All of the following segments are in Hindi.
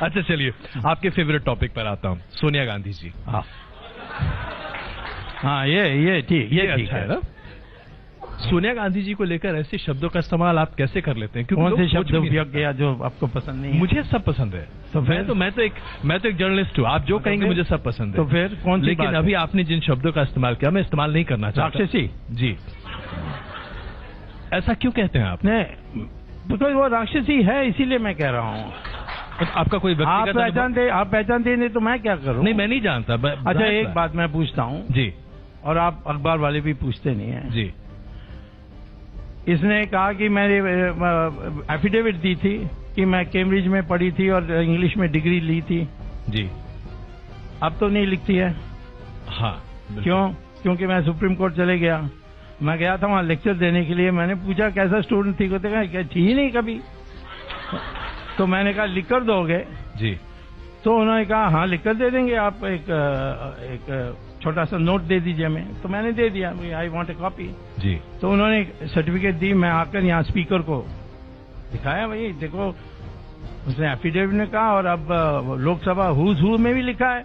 अच्छा चलिए, आपके फेवरेट टॉपिक पर आता हूँ, सोनिया गांधी जी। हाँ, ये ठीक, ये ठीक है ना। सोनिया गांधी जी को लेकर ऐसे शब्दों का इस्तेमाल आप कैसे कर लेते हैं? कौन से शब्द उपयोग किया जो आपको पसंद नहीं है? मुझे सब पसंद है। तो मैं तो एक जर्नलिस्ट हूँ, आप जो कहेंगे मुझे सब पसंद है। तो फिर कौन सी लेकिन बात अभी आपने जिन शब्दों का इस्तेमाल किया, मैं इस्तेमाल नहीं करना चाहता। राक्षसी जी, ऐसा क्यों कहते हैं आप? बिकॉज वो राक्षसी है, इसीलिए मैं कह रहा हूँ। आपका कोई आप पहचानते नहीं तो मैं क्या करूँ? नहीं, मैं नहीं जानता। अच्छा, एक बात मैं पूछता हूँ जी, और आप अखबार वाले भी पूछते नहीं है जी। इसने कहा कि मैंने एफिडेविट दी थी कि मैं कैम्ब्रिज में पढ़ी थी और इंग्लिश में डिग्री ली थी। जी। अब तो नहीं लिखती है। हाँ। क्यों? क्योंकि मैं सुप्रीम कोर्ट चले गया। मैं गया था वहां लेक्चर देने के लिए। मैंने पूछा कैसा स्टूडेंट थी, कहते क्या थी ही नहीं कभी। तो मैंने कहा लिख कर दोगे? जी। तो उन्होंने कहा हाँ लिख कर दे देंगे, आप एक छोटा सा नोट दे दीजिए हमें। तो मैंने दे दिया, आई वांट ए कॉपी। जी। तो उन्होंने सर्टिफिकेट दी। मैं आकर यहाँ स्पीकर को दिखाया, भाई देखो, उसने एफिडेविट ने कहा। और अब लोकसभा हुज हू में भी लिखा है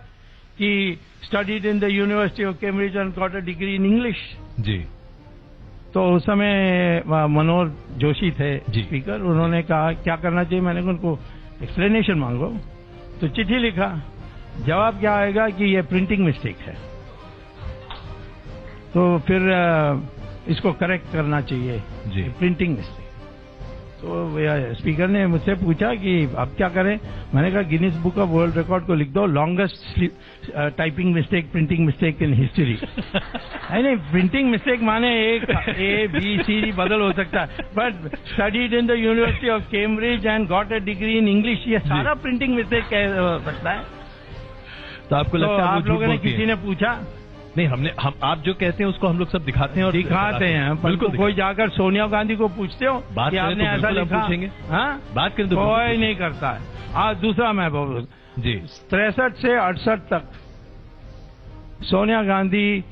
कि studied in the University of Cambridge and got a degree in English. जी। तो उस समय मनोहर जोशी थे स्पीकर। उन्होंने कहा क्या करना चाहिए? मैंने उनको एक्सप्लेनेशन मांगो। तो चिट्ठी लिखा, जवाब क्या आएगा कि ये प्रिंटिंग मिस्टेक है, तो फिर इसको करेक्ट करना चाहिए, प्रिंटिंग मिस्टेक। तो स्पीकर ने मुझसे पूछा कि अब क्या करें? मैंने कहा Guinness book of world record को लिख दो, longest typing mistake, printing mistake in history. नहीं, प्रिंटिंग मिस्टेक माने एक ए बी सी बदल हो सकता है, but studied in the University of Cambridge and got a degree in English, ये सारा प्रिंटिंग मिस्टेक हो सकता है। तो आपको लगता है आप लोगों ने, किसी ने पूछा नहीं? हम आप जो कहते हैं उसको हम लोग सब दिखाते हैं और दिखाते हैं। बिल्कुल। कोई जाकर सोनिया गांधी को पूछते हो कि आपने ऐसा लिखा? पूछेंगे। हाँ, बात करें तो कोई नहीं करता है। आज दूसरा मैं बोलूं जी, 63 से 68 तक सोनिया गांधी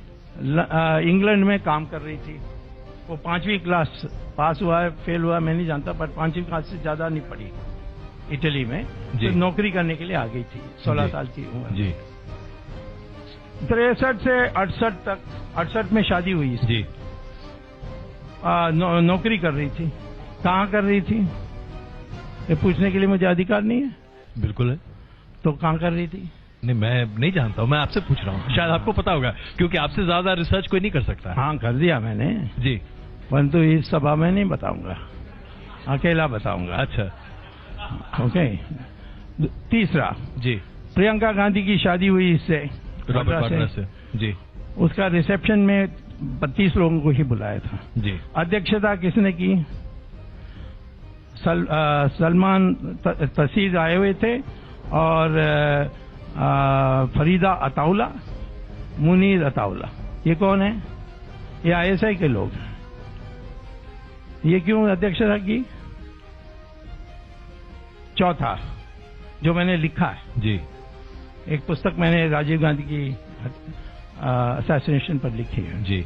इंग्लैंड में काम कर रही थी। वो 5वीं क्लास पास हुआ है, फेल हुआ मैं नहीं जानता, पर 5वीं क्लास से ज्यादा नहीं पढ़ी इटली में। तो नौकरी करने के लिए आ गई थी, 16 साल की उम्र। जी। 63 से 68 तक, 68 में शादी हुई जी। नौकरी कर रही थी। कहाँ कर रही थी ये पूछने के लिए मुझे अधिकार नहीं है? बिल्कुल है। तो कहाँ कर रही थी? नहीं, मैं नहीं जानता हूँ, मैं आपसे पूछ रहा हूँ, शायद आपको पता होगा, क्योंकि आपसे ज्यादा रिसर्च कोई नहीं कर सकता। हाँ, कर दिया मैंने जी, परंतु इस सभा में नहीं बताऊंगा, अकेला बताऊंगा। अच्छा, ओके। तीसरा जी, प्रियंका गांधी की शादी हुई इससे, रॉबर्ट वाड्रा से। जी। उसका रिसेप्शन में 32 लोगों को ही बुलाया था। जी। अध्यक्षता किसने की? सलमान तसीर आए हुए थे और फरीदा अताउला, मुनीर अताउला। ये कौन है? ये ISI के लोग हैं। ये क्यों अध्यक्षता की? चौथा जो मैंने लिखा है, जी, एक पुस्तक मैंने राजीव गांधी की असैसिनेशन पर लिखी है। जी।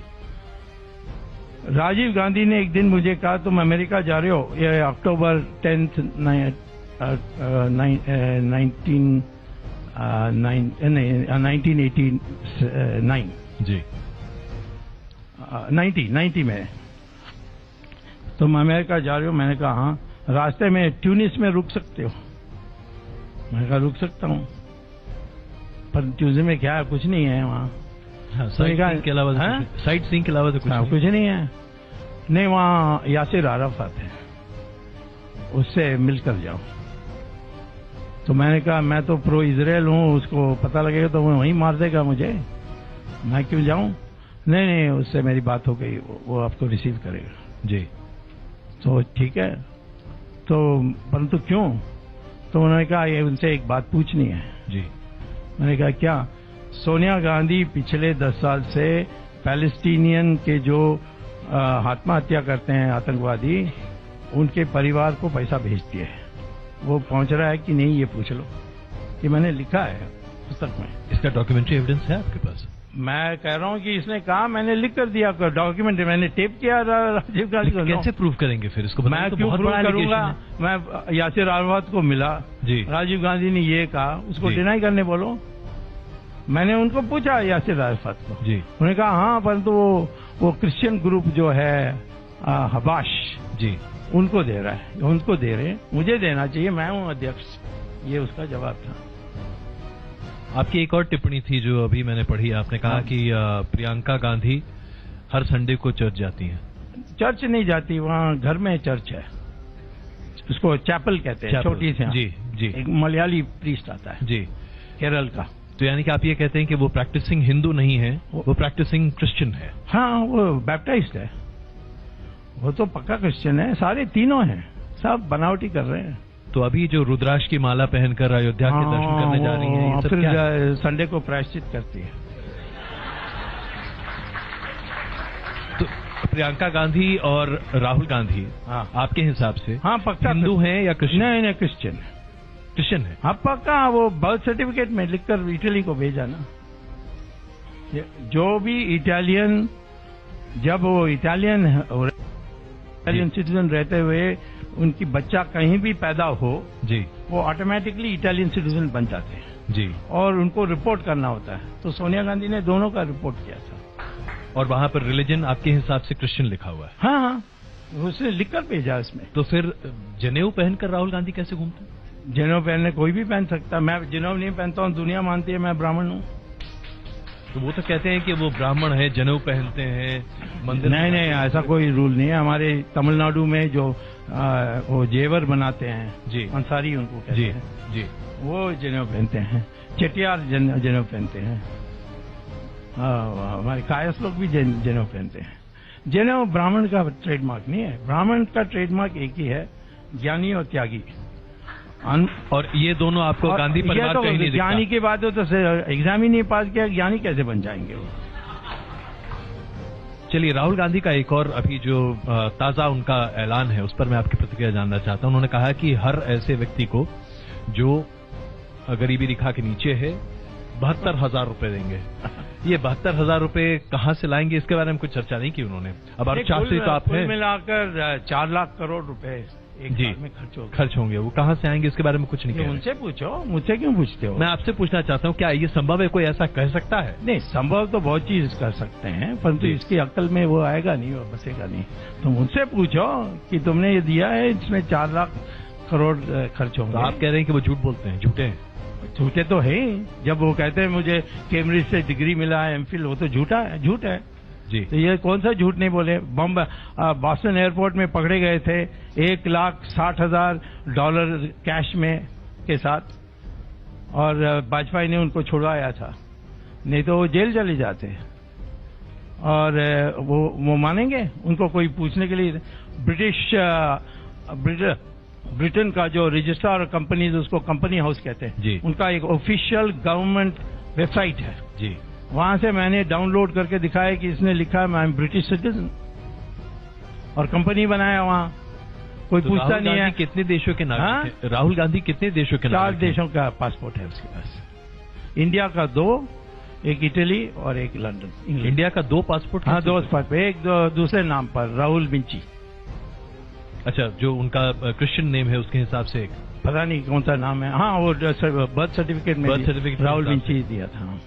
राजीव गांधी ने एक दिन मुझे कहा तुम अमेरिका जा रहे हो, ये अक्टूबर 10th 1989 जी, 90 में तुम अमेरिका जा रहे हो। मैंने कहा हाँ। रास्ते में ट्यूनिस में रुक सकते हो? मैंने कहा रुक सकता हूँ, पर ट्यूनिस में क्या है? कुछ नहीं है वहाँ। साइट सीइंग के अलावा तो कुछ नहीं है। नहीं, वहाँ यासिर अराफात है, उससे मिलकर जाओ। तो मैंने कहा मैं तो प्रो इजराइल हूँ, उसको पता लगेगा तो वो वहीं मार देगा मुझे, मैं क्यों जाऊँ? नहीं, उससे मेरी बात हो गई, वो आपको रिसीव करेगा। जी। तो ठीक है, तो परंतु क्यों? तो उन्होंने कहा ये उनसे एक बात पूछनी है। जी। मैंने कहा क्या? सोनिया गांधी पिछले 10 साल से पैलेस्टीनियन के जो आत्महत्या करते हैं आतंकवादी, उनके परिवार को पैसा भेजती है। वो पहुंच रहा है कि नहीं ये पूछ लो, कि मैंने लिखा है पुस्तक में। इसका डॉक्यूमेंट्री एविडेंस है आपके पास? मैं कह रहा हूँ कि इसने कहा, मैंने लिख कर दिया डॉक्यूमेंट, मैंने टेप किया राजीव गांधी को। कैसे प्रूव करेंगे फिर इसको? मैं क्यों प्रूव करूंगा? मैं यासिर अराफात को मिला जी, राजीव गांधी ने ये कहा, उसको डिनाई करने बोलो। मैंने उनको पूछा यासिर अराफात को जी, उन्होंने कहा हाँ, परंतु वो क्रिश्चियन ग्रुप जो है हबाश जी, उनको दे रहा है, उनको दे रहे, मुझे देना चाहिए, मैं हूं अध्यक्ष। ये उसका जवाब था। आपकी एक और टिप्पणी थी जो अभी मैंने पढ़ी, आपने कहा कि प्रियंका गांधी हर संडे को चर्च जाती हैं। चर्च नहीं जाती, वहाँ घर में चर्च है, उसको चैपल कहते हैं, छोटी सी जी जी, एक मलयाली प्रीस्ट आता है जी, केरल का। तो यानी कि आप ये कहते हैं कि वो प्रैक्टिसिंग हिंदू नहीं है, वो प्रैक्टिसिंग क्रिश्चियन है? हाँ, वो बैप्टाइज्ड है, वो तो पक्का क्रिश्चियन है, सारे तीनों हैं, सब बनावटी कर रहे हैं। तो अभी जो रुद्राक्ष की माला पहनकर अयोध्या के दर्शन करने जा रही हैं, ये सब क्या है? संडे को प्रायश्चित करती है। तो प्रियंका गांधी और राहुल गांधी आपके हिसाब से पक्का हिंदू हैं या क्रिश्चियन? नहीं, क्रिश्चियन है। क्रिश्चियन है? हाँ पक्का, वो बर्थ सर्टिफिकेट में लिखकर इटली को भेजा ना। जो भी इटालियन, जब वो इटालियन सिटीजन रहते हुए उनकी बच्चा कहीं भी पैदा हो जी, वो ऑटोमेटिकली इटालियन सिटीजन बन जाते हैं जी, और उनको रिपोर्ट करना होता है। तो सोनिया गांधी ने दोनों का रिपोर्ट किया था। और वहां पर रिलीजन आपके हिसाब से क्रिश्चियन लिखा हुआ है? हाँ, उसने लिखकर भेजा इसमें। तो फिर जनेऊ पहनकर राहुल गांधी कैसे घूमते हैं? जनेऊ पहनने कोई भी पहन सकता, मैं जनेऊ नहीं पहनता हूँ, दुनिया मानती है मैं ब्राह्मण हूँ। तो वो तो कहते हैं कि वो ब्राह्मण है, जनेऊ पहनते हैं, मंदिर। नहीं, ऐसा कोई रूल नहीं है। हमारे तमिलनाडु में जो वो जेवर बनाते हैं जी, अंसारी उनको कहते हैं जी, वो जनेऊ पहनते हैं। चेटियार जनेऊ पहनते हैं, हमारे कायस लोग भी जनेऊ पहनते हैं। जनेऊ ब्राह्मण का ट्रेडमार्क नहीं है, ब्राह्मण का ट्रेडमार्क एक ही है, ज्ञानी और त्यागी। और ये दोनों आपको गांधी परिवार तो कहीं नहीं दिखता। ज्ञानी की बात हो तो एग्जाम ही नहीं पास किया, ज्ञानी कैसे बन जाएंगे वो? चलिए, राहुल गांधी का एक और अभी जो ताजा उनका ऐलान है, उस पर मैं आपकी प्रतिक्रिया जानना चाहता हूं। उन्होंने कहा कि हर ऐसे व्यक्ति को जो गरीबी रेखा के नीचे है 72,000 रुपए देंगे। ये 72,000 रुपए कहां से लाएंगे, इसके बारे में कुछ चर्चा नहीं की उन्होंने। अब अर्थशास्त्री तो आप हैं, मिलाकर 4 लाख करोड़ रुपए एक साल में खर्च होंगे। वो कहां से आएंगे, इसके बारे में कुछ नहीं कह। उनसे पूछो, मुझसे क्यों पूछते हो? मैं आपसे पूछना चाहता हूं, क्या ये संभव है, कोई ऐसा कह सकता है? नहीं, संभव तो बहुत चीज कर सकते हैं, परंतु इसकी अक्ल में वो आएगा नहीं, वो बसेगा नहीं। तुम उनसे पूछो कि तुमने ये दिया है, इसमें 4 लाख करोड़ खर्च होंगे। तो आप कह रहे हैं कि वो झूठ बोलते हैं, झूठे हैं? झूठे तो है। जब वो कहते हैं मुझे कैम्ब्रिज से डिग्री मिला है, एमफिल, वो तो झूठा है, झूठ है जी। तो ये कौन सा झूठ नहीं बोले? बॉस्टन एयरपोर्ट में पकड़े गए थे $1,60,000 कैश में के साथ, और वाजपेयी ने उनको छुड़वाया था, नहीं तो वो जेल चले जाते। और वो मानेंगे? उनको कोई पूछने के लिए ब्रिटेन का जो रजिस्ट्रार और कंपनीज, उसको कंपनी हाउस कहते हैं जी, उनका एक ऑफिशियल गवर्नमेंट वेबसाइट है जी, वहां से मैंने डाउनलोड करके दिखाया कि इसने लिखा है आई एम ब्रिटिश सिटीजन, और कंपनी बनाया वहां। कोई तो पूछता नहीं है कितने देशों के नागरिक हैं? राहुल गांधी कितने देशों के नागरिक? 4 देशों का पासपोर्ट है उसके पास। इंडिया का 2, एक इटली और एक लंदन। इंडिया का 2 पासपोर्ट? हाँ, 2 पासपोर्ट, एक दूसरे नाम पर, राहुल विंची। अच्छा, जो उनका क्रिश्चियन नेम है उसके हिसाब से? पता नहीं कौन सा नाम है। हाँ, वो बर्थ सर्टिफिकेट में राहुल विंची दिया था।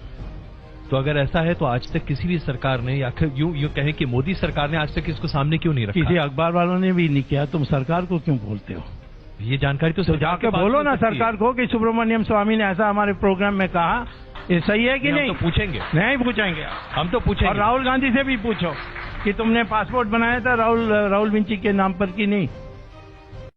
तो अगर ऐसा है तो आज तक किसी भी सरकार ने, या यूं कहें कि मोदी सरकार ने आज तक इसको सामने क्यों नहीं रखा? किसी अखबार वालों ने भी नहीं किया। तुम सरकार को क्यों बोलते हो? ये जानकारी तो जाके बोलो ना सरकार को कि सुब्रमण्यम स्वामी ने ऐसा हमारे प्रोग्राम में कहा, ये सही है कि नहीं? हम तो पूछेंगे। नहीं पूछेंगे, हम तो पूछेंगे। और राहुल गांधी से भी पूछो कि तुमने पासपोर्ट बनाया था राहुल विंची के नाम पर कि नहीं।